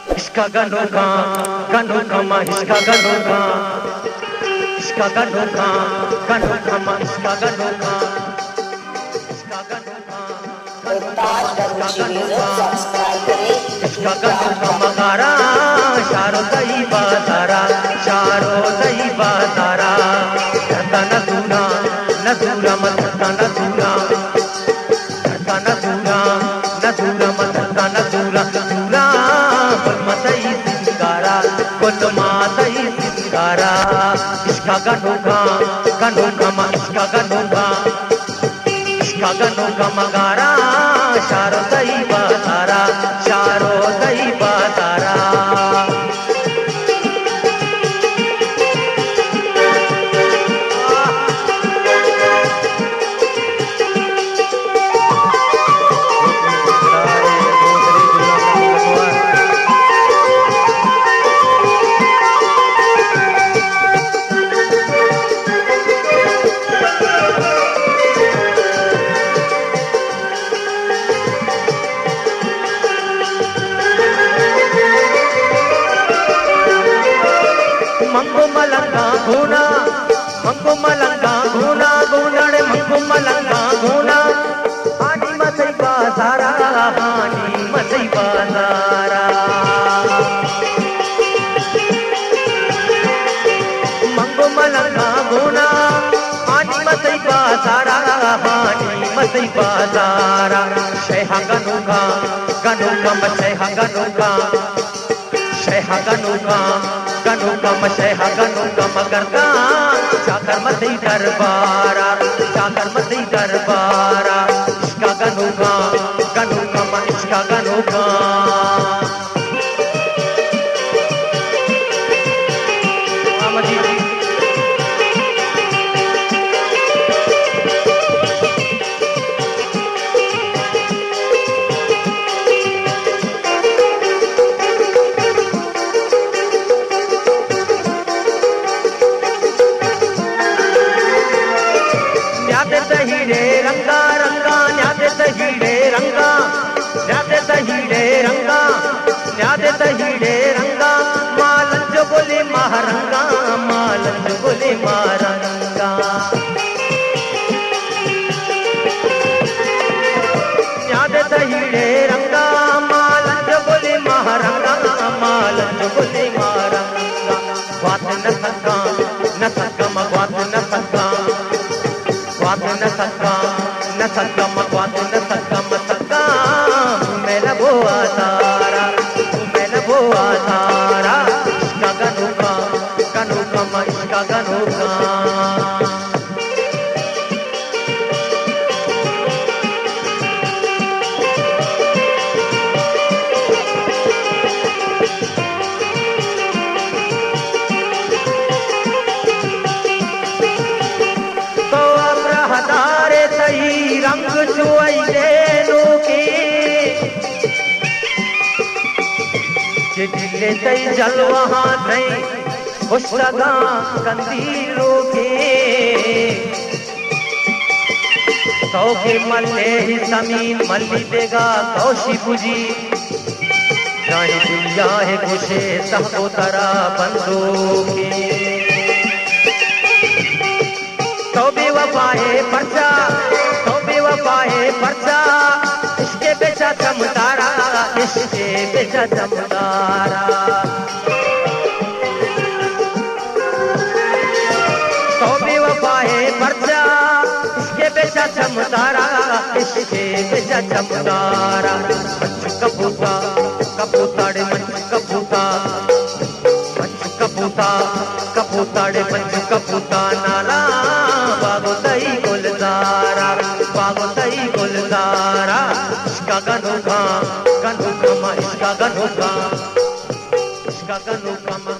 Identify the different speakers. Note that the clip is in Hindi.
Speaker 1: इसका गनोगा गनोगा मा इसका गनोगा इसका गनोगा गनोगा मा इसका गनोगा इसका गनोगा इसका गनोगा मगारा शारो दई बाजारा शारो दई बाजारा न दूरा न दूरा मत न दूरा न दूरा न दूरा मत न दूरा दूरा मतई सिंगारा कुल मातई सिंगारा इसका गनोगा मा इसका गनोगा मगारा शारो दई बाजारा शारो दई बाजारा मंगो मलंगा घूना घूनड़ मंगो मलंगा घूना आनी मसई बाजारा आनी मसई बाजारा मंगो मलंगा घूना आनी मसई बाजारा आनी मसई बाजारा शेहा गनोगा मशेहा गनोगा शेहा गनोगा मशेहा गनोगा मगरदा जाकर मसई दरबारा जाकर मसई दरबारा इसका गनोगा मा इसका गनोगा हीरे रंगा रंगा न्यादे हीरे रंगा न्यादे हीरे रंगा न्यादे हीरे रंगा मालंज बोले महारंगा मालंज बोले महारंगा न्यादे हीरे रंगा मालंज बोले महारंगा मालंज बोले महारंगा वात न सका मगवात न सका मगवात न सका मैं लबो आतारा इसका गनोगा मा इसका गनोगा रंग चुआई देनो के दिले तई जलवा तई खुशगा कंदीलो के तो के मल्ले ही जमीन मल्ली देगा कौशी पूजी चाहे दुनिया है खुशे सबको तरा बंदो के तो बेवफा है पर्चा इसके बेचा चमदारा इसके बेचा चमदारा तो बेवफा है पर्चा इसके बेचा चमदारा इसके बेचा चमदारा मंच कपूता कपूताड़े मंच कपूता कपूताड़े मंच कपूता नाला बागो दई गुलजारा इसका गनोगा मा इसका गनोगा मा